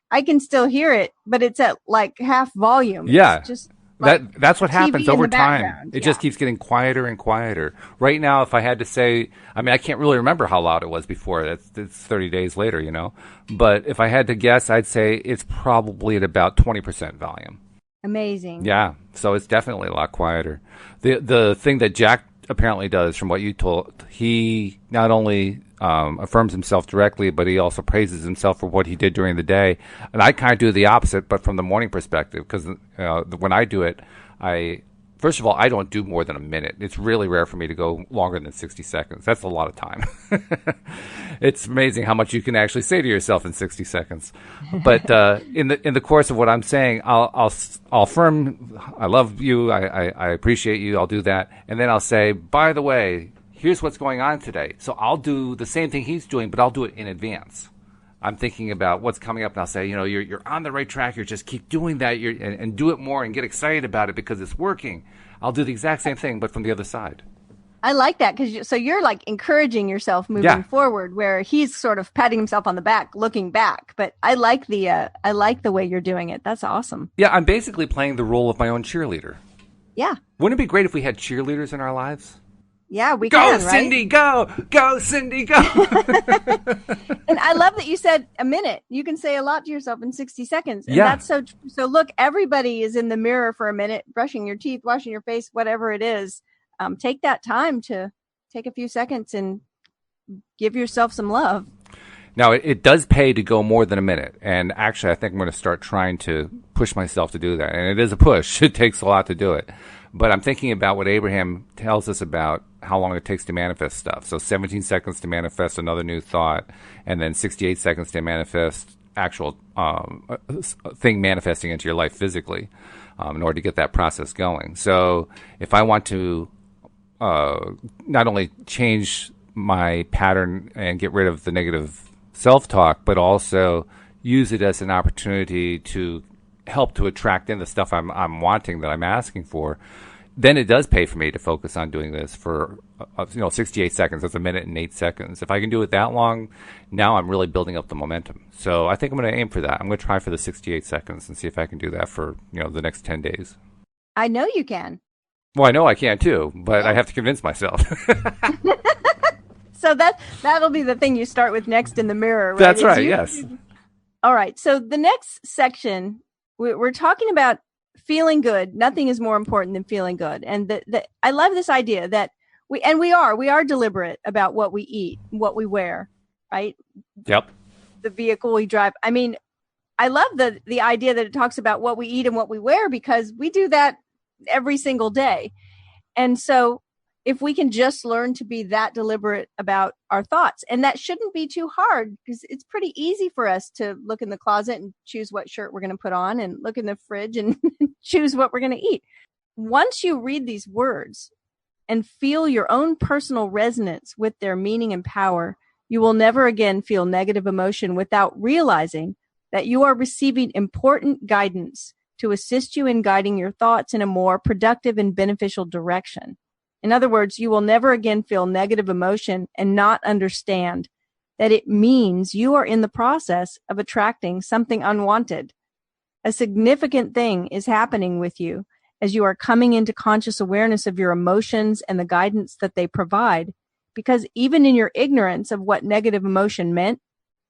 I can still hear it, but it's at like half volume. Yeah. It's just like that's what happens over time. Background. It just keeps getting quieter and quieter. Right now, if I had to say, I can't really remember how loud it was before. It's 30 days later, But if I had to guess, I'd say it's probably at about 20% volume. Amazing. Yeah. So it's definitely a lot quieter. The thing that Jack apparently does, from what you told, he not only affirms himself directly, but he also praises himself for what he did during the day. And I kind of do the opposite, but from the morning perspective, because when I do it, first of all, I don't do more than a minute. It's really rare for me to go longer than 60 seconds. That's a lot of time. It's amazing how much you can actually say to yourself in 60 seconds. But in the course of what I'm saying, I'll affirm, I love you, I appreciate you, I'll do that. And then I'll say, by the way, here's what's going on today. So I'll do the same thing he's doing, but I'll do it in advance. I'm thinking about what's coming up, and I'll say, you're on the right track. You just keep doing that, and do it more, and get excited about it because it's working. I'll do the exact same thing, but from the other side. I like that because you're like encouraging yourself moving forward, where he's sort of patting himself on the back, looking back. But I like the way you're doing it. That's awesome. Yeah, I'm basically playing the role of my own cheerleader. Yeah. Wouldn't it be great if we had cheerleaders in our lives? Yeah, we go, can, Go, right? Cindie, go! Go, Cindie, go! And I love that you said a minute. You can say a lot to yourself in 60 seconds. And yeah. That's so look, everybody is in the mirror for a minute, brushing your teeth, washing your face, whatever it is. Take that time to take a few seconds and give yourself some love. Now, it does pay to go more than a minute. And actually, I think I'm going to start trying to push myself to do that. And it is a push. It takes a lot to do it. But I'm thinking about what Abraham tells us about how long it takes to manifest stuff. So 17 seconds to manifest another new thought, and then 68 seconds to manifest actual thing manifesting into your life physically in order to get that process going. So if I want to not only change my pattern and get rid of the negative self-talk, but also use it as an opportunity to help to attract in the stuff I'm wanting, that I'm asking for, then it does pay for me to focus on doing this for 68 seconds. That's a minute and 8 seconds. If I can do it that long, now I'm really building up the momentum. So I think I'm going to aim for that. I'm going to try for the 68 seconds and see if I can do that for the next 10 days. I know you can. Well, I know I can too, but I have to convince myself. So that'll be the thing you start with next in the mirror, right? That's right, yes. All right. So the next section, we're talking about feeling good. Nothing is more important than feeling good. And I love this idea that we are deliberate about what we eat, what we wear, right? Yep. The vehicle we drive. I mean, I love the idea that it talks about what we eat and what we wear, because we do that every single day. And so if we can just learn to be that deliberate about our thoughts, and that shouldn't be too hard, because it's pretty easy for us to look in the closet and choose what shirt we're going to put on, and look in the fridge and choose what we're going to eat. Once you read these words and feel your own personal resonance with their meaning and power, you will never again feel negative emotion without realizing that you are receiving important guidance to assist you in guiding your thoughts in a more productive and beneficial direction. In other words, you will never again feel negative emotion and not understand that it means you are in the process of attracting something unwanted. A significant thing is happening with you as you are coming into conscious awareness of your emotions and the guidance that they provide, because even in your ignorance of what negative emotion meant,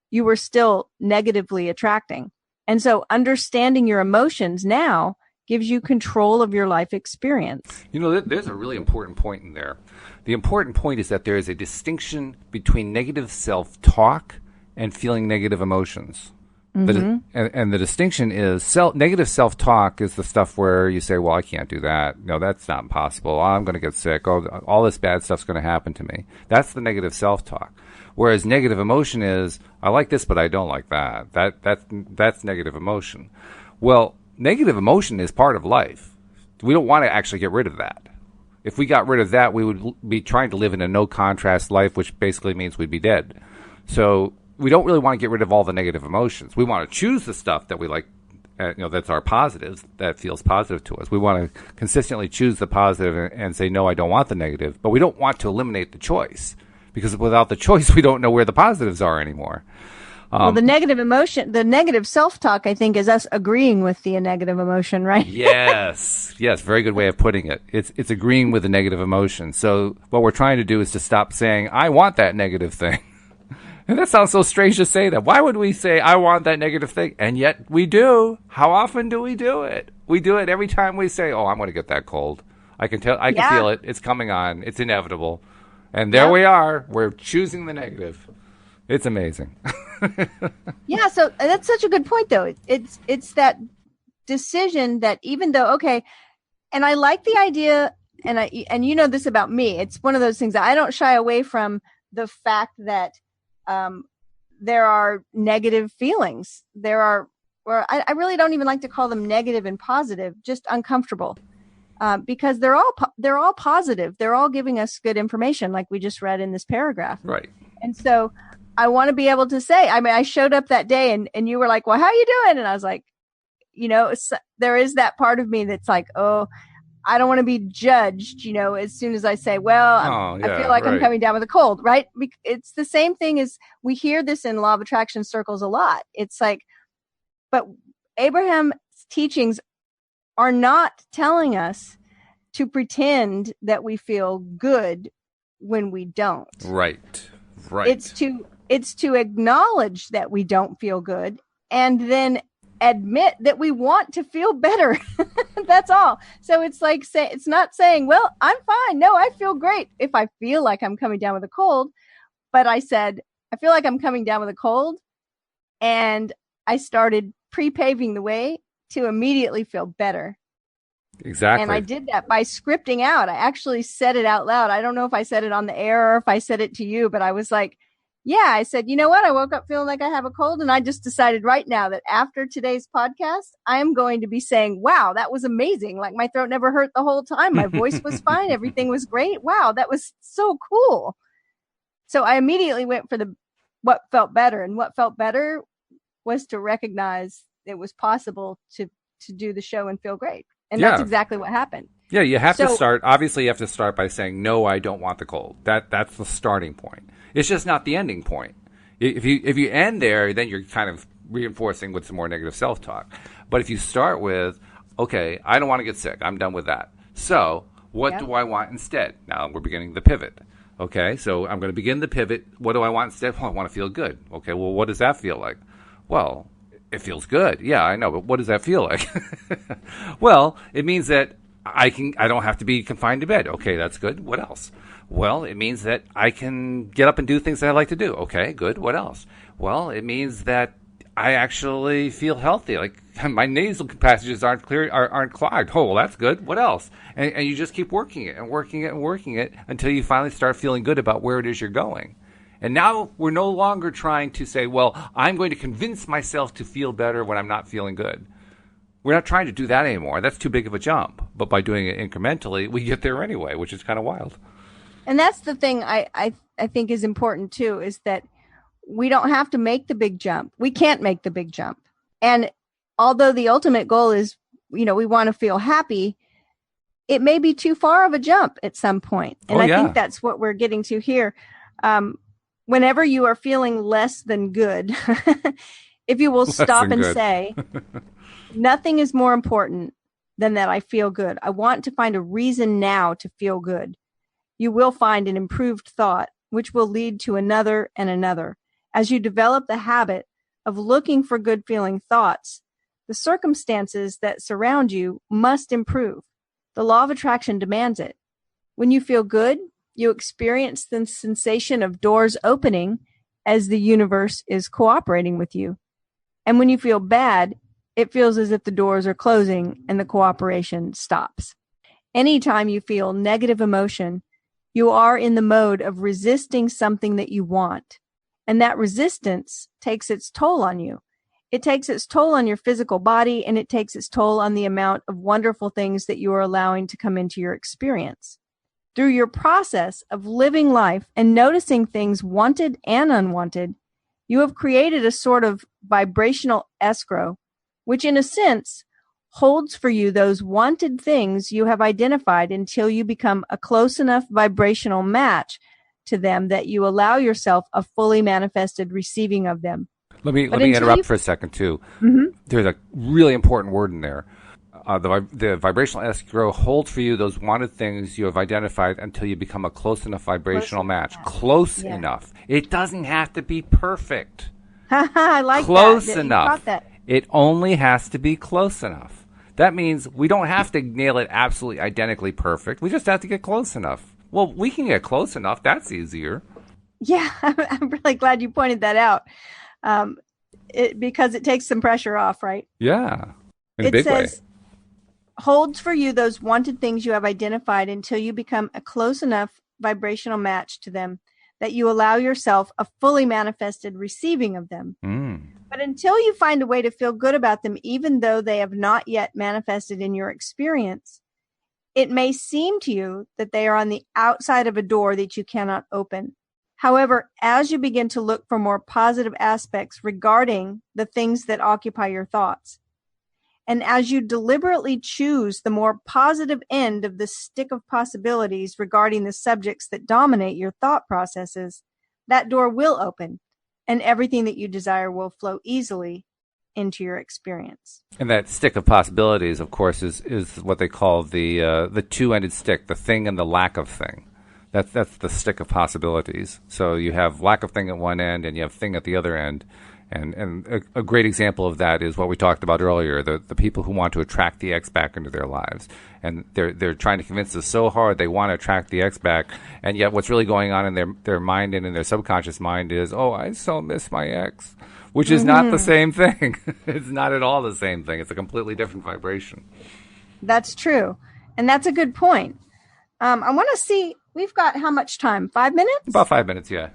you were still negatively attracting. And so understanding your emotions now gives you control of your life experience. There's a really important point in there. The important point is that there is a distinction between negative self-talk and feeling negative emotions. Mm-hmm. And the distinction is negative self-talk is the stuff where you say, well, I can't do that. No, that's not possible. I'm going to get sick. Oh, all this bad stuff's going to happen to me. That's the negative self-talk. Whereas negative emotion is, I like this, but I don't like that. That's negative emotion. Well, negative emotion is part of life. We don't want to actually get rid of that. If we got rid of that, we would be trying to live in a no-contrast life, which basically means we'd be dead. So we don't really want to get rid of all the negative emotions. We want to choose the stuff that we like, that's our positives, that feels positive to us. We want to consistently choose the positive and say, no, I don't want the negative. But we don't want to eliminate the choice, because without the choice, we don't know where the positives are anymore. Well, the negative emotion, the negative self-talk, I think, is us agreeing with the negative emotion, right? Yes, very good way of putting it. It's agreeing with the negative emotion. So what we're trying to do is to stop saying, I want that negative thing. And that sounds so strange to say that. Why would we say, I want that negative thing? And yet we do. How often do we do it? We do it every time we say, oh, I'm going to get that cold. I can feel it. It's coming on. It's inevitable. And there we are. We're choosing the negative. It's amazing. Yeah, so that's such a good point, though. It's that decision that even though, okay, and I like the idea, and you know this about me, it's one of those things that I don't shy away from the fact that there are negative feelings. There are, or I really don't even like to call them negative and positive, just uncomfortable, because they're all positive. They're all giving us good information, like we just read in this paragraph. Right. And so I want to be able to say, I mean, I showed up that day and you were like, well, how are you doing? And I was like, there is that part of me that's like, oh, I don't want to be judged, as soon as I say, well, I feel like I'm coming down with a cold, right? It's the same thing as we hear this in law of attraction circles a lot. It's like, but Abraham's teachings are not telling us to pretend that we feel good when we don't. Right. It's to acknowledge that we don't feel good and then admit that we want to feel better. That's all. So it's like, it's not saying, well, I'm fine. No, I feel great if I feel like I'm coming down with a cold. But I said, I feel like I'm coming down with a cold. And I started pre-paving the way to immediately feel better. Exactly. And I did that by scripting out. I actually said it out loud. I don't know if I said it on the air or if I said it to you, but I was like, yeah, I said, you know what? I woke up feeling like I have a cold, and I just decided right now that after today's podcast, I am going to be saying, wow, that was amazing. Like my throat never hurt the whole time. My voice was fine. Everything was great. Wow, that was so cool. So I immediately went for what felt better, and what felt better was to recognize it was possible to do the show and feel great. And that's exactly what happened. Yeah, you have to start. Obviously, you have to start by saying, no, I don't want the cold. That's the starting point. It's just not the ending point. If you end there, then you're kind of reinforcing with some more negative self-talk. But if you start with, okay, I don't want to get sick. I'm done with that. So what do I want instead? Now we're beginning the pivot. Okay, so I'm going to begin the pivot. What do I want instead? Well, I want to feel good. Okay, well, what does that feel like? Well, it feels good. Yeah, I know, but what does that feel like? Well, it means that I don't have to be confined to bed. Okay, that's good. What else? Well, it means that I can get up and do things that I like to do. Okay, good. What else? Well, it means that I actually feel healthy. Like my nasal passages aren't clogged. Oh, well, that's good. What else? And you just keep working it and working it and working it until you finally start feeling good about where it is you're going. And now we're no longer trying to say, well, I'm going to convince myself to feel better when I'm not feeling good. We're not trying to do that anymore. That's too big of a jump. But by doing it incrementally, we get there anyway, which is kind of wild. And that's the thing I think is important, too, is that we don't have to make the big jump. We can't make the big jump. And although the ultimate goal is, we want to feel happy, it may be too far of a jump at some point. And I think that's what we're getting to here. Whenever you are feeling less than good, if you will stop and say, nothing is more important than that I feel good. I want to find a reason now to feel good. You will find an improved thought, which will lead to another and another. As you develop the habit of looking for good feeling thoughts, the circumstances that surround you must improve. The law of attraction demands it. When you feel good, you experience the sensation of doors opening as the universe is cooperating with you. And when you feel bad, it feels as if the doors are closing and the cooperation stops. Anytime you feel negative emotion, you are in the mode of resisting something that you want. And that resistance takes its toll on you. It takes its toll on your physical body, and it takes its toll on the amount of wonderful things that you are allowing to come into your experience. Through your process of living life and noticing things wanted and unwanted, you have created a sort of vibrational escrow, which in a sense holds for you those wanted things you have identified until you become a close enough vibrational match to them that you allow yourself a fully manifested receiving of them. Let me interrupt for a second, too. Mm-hmm. There's a really important word in there. The vibrational escrow holds for you those wanted things you have identified until you become a close enough vibrational match. Close enough. It doesn't have to be perfect. I like close that. enough. That. It only has to be close enough. That means we don't have to nail it absolutely identically perfect. We just have to get close enough. Well, we can get close enough. That's easier. Yeah, I'm really glad you pointed that out. Because it takes some pressure off, right? Yeah, in a big way. It says, holds for you those wanted things you have identified until you become a close enough vibrational match to them that you allow yourself a fully manifested receiving of them. But until you find a way to feel good about them, even though they have not yet manifested in your experience, it may seem to you that they are on the outside of a door that you cannot open. However, as you begin to look for more positive aspects regarding the things that occupy your thoughts, and as you deliberately choose the more positive end of the stick of possibilities regarding the subjects that dominate your thought processes, that door will open, and everything that you desire will flow easily into your experience. And that stick of possibilities, of course, is what they call the two-ended stick, the thing and the lack of thing. That's the stick of possibilities. So you have lack of thing at one end, and you have thing at the other end. And a great example of that is what we talked about earlier, the people who want to attract the X back into their lives. And they're trying to convince us so hard they want to attract the X back, and yet what's really going on in their mind and in their subconscious mind is, oh, I so miss my ex, which is not the same thing. It's not at all the same thing. It's a completely different vibration. That's true. And that's a good point. I want to see, we've got how much time? 5 minutes? About 5 minutes, yeah.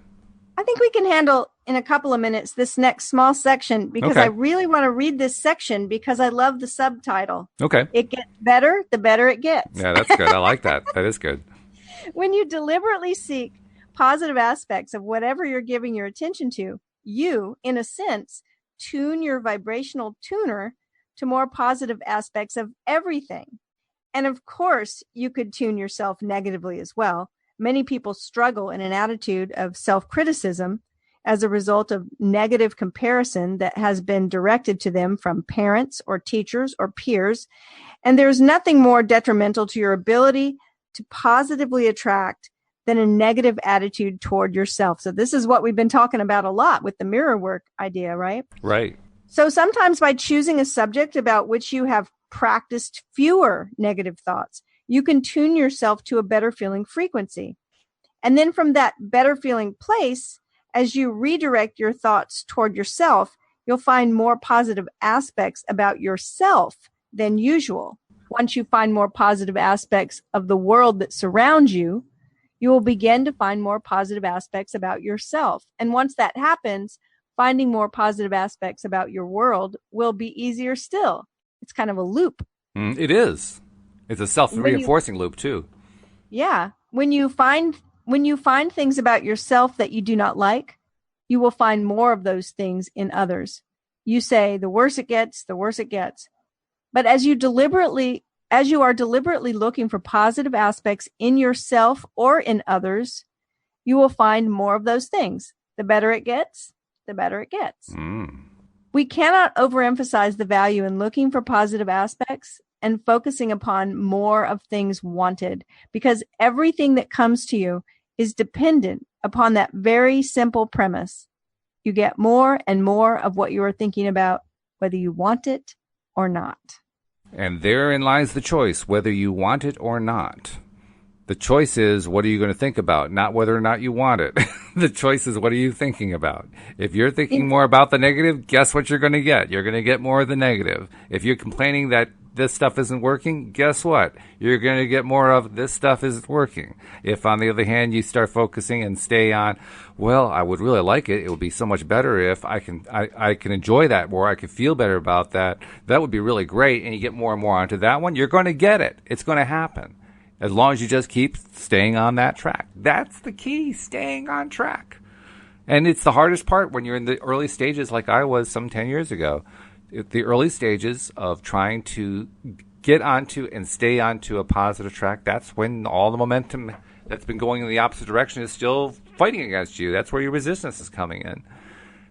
I think we can handle in a couple of minutes this next small section because I really want to read this section because I love the subtitle. Okay. It gets better, the better it gets. Yeah, that's good. I like that. That is good. When you deliberately seek positive aspects of whatever you're giving your attention to, you, in a sense, tune your vibrational tuner to more positive aspects of everything. And of course, you could tune yourself negatively as well. Many people struggle in an attitude of self-criticism as a result of negative comparison that has been directed to them from parents or teachers or peers. And there's nothing more detrimental to your ability to positively attract than a negative attitude toward yourself. So this is what we've been talking about a lot with the mirror work idea, right? Right. So sometimes by choosing a subject about which you have practiced fewer negative thoughts, you can tune yourself to a better feeling frequency. And then from that better feeling place, as you redirect your thoughts toward yourself, you'll find more positive aspects about yourself than usual. Once you find more positive aspects of the world that surrounds you, you will begin to find more positive aspects about yourself. And once that happens, finding more positive aspects about your world will be easier still. It's kind of a loop. It is. It's a self-reinforcing loop too. Yeah. When you find things about yourself that you do not like, you will find more of those things in others. You say, the worse it gets, the worse it gets. But as you are deliberately looking for positive aspects in yourself or in others, you will find more of those things. The better it gets, the better it gets. We cannot overemphasize the value in looking for positive aspects and focusing upon more of things wanted, because everything that comes to you is dependent upon that very simple premise. You get more and more of what you are thinking about, whether you want it or not. And therein lies the choice, whether you want it or not. The choice is, what are you going to think about, not whether or not you want it. The choice is, what are you thinking about? If you're thinking more about the negative, guess what you're going to get? You're going to get more of the negative. If you're complaining that this stuff isn't working, guess what? You're going to get more of this stuff isn't working. If, on the other hand, you start focusing and stay on, well, I would really like it. It would be so much better if I can enjoy that more. I can feel better about that. That would be really great. And you get more and more onto that one. You're going to get it. It's going to happen. As long as you just keep staying on that track. That's the key, staying on track. And it's the hardest part when you're in the early stages like I was some 10 years ago. The early stages of trying to get onto and stay onto a positive track, that's when all the momentum that's been going in the opposite direction is still fighting against you. That's where your resistance is coming in.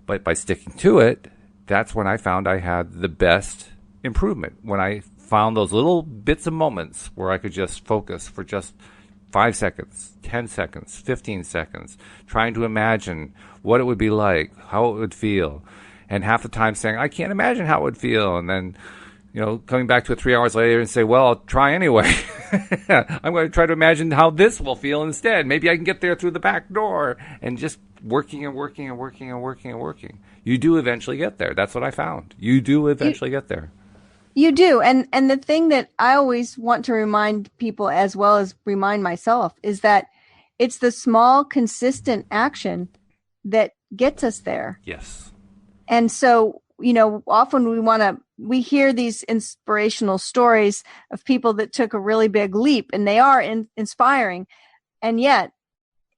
But by sticking to it, that's when I found I had the best improvement. When I found those little bits of moments where I could just focus for just 5 seconds, 10 seconds, 15 seconds, trying to imagine what it would be like, how it would feel. And half the time saying, I can't imagine how it would feel. And then, coming back to it 3 hours later and say, well, I'll try anyway. I'm going to try to imagine how this will feel instead. Maybe I can get there through the back door. And just working and working and working and working and working. You do eventually get there. That's what I found. You do eventually get there. You do. And the thing that I always want to remind people, as well as remind myself, is that it's the small, consistent action that gets us there. Yes. And so, often we hear these inspirational stories of people that took a really big leap, and they are inspiring. And yet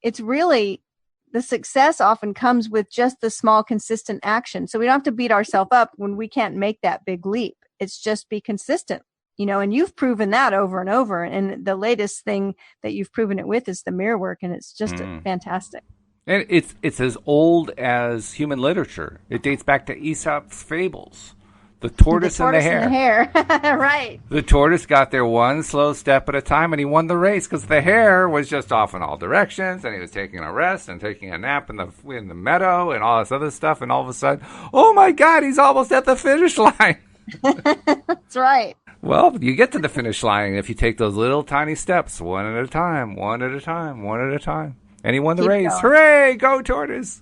it's really, the success often comes with just the small, consistent action. So we don't have to beat ourselves up when we can't make that big leap. It's just be consistent, and you've proven that over and over. And the latest thing that you've proven it with is the mirror work. And it's just fantastic. And it's as old as human literature. It dates back to Aesop's fables. The tortoise and the hare. Right. The tortoise got there one slow step at a time, and he won the race because the hare was just off in all directions, and he was taking a rest and taking a nap in the meadow and all this other stuff. And all of a sudden, oh my God, he's almost at the finish line. That's right. Well, you get to the finish line if you take those little tiny steps, one at a time, one at a time, one at a time. And he won the race. Going. Hooray! Go tortoise!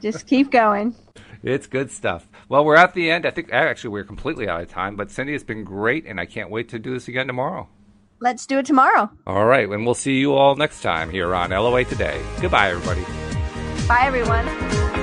Just keep going. It's good stuff. Well, we're at the end. I think actually we're completely out of time. But Cindie, it's been great, and I can't wait to do this again tomorrow. Let's do it tomorrow. All right, and we'll see you all next time here on LOA Today. Goodbye, everybody. Bye, everyone.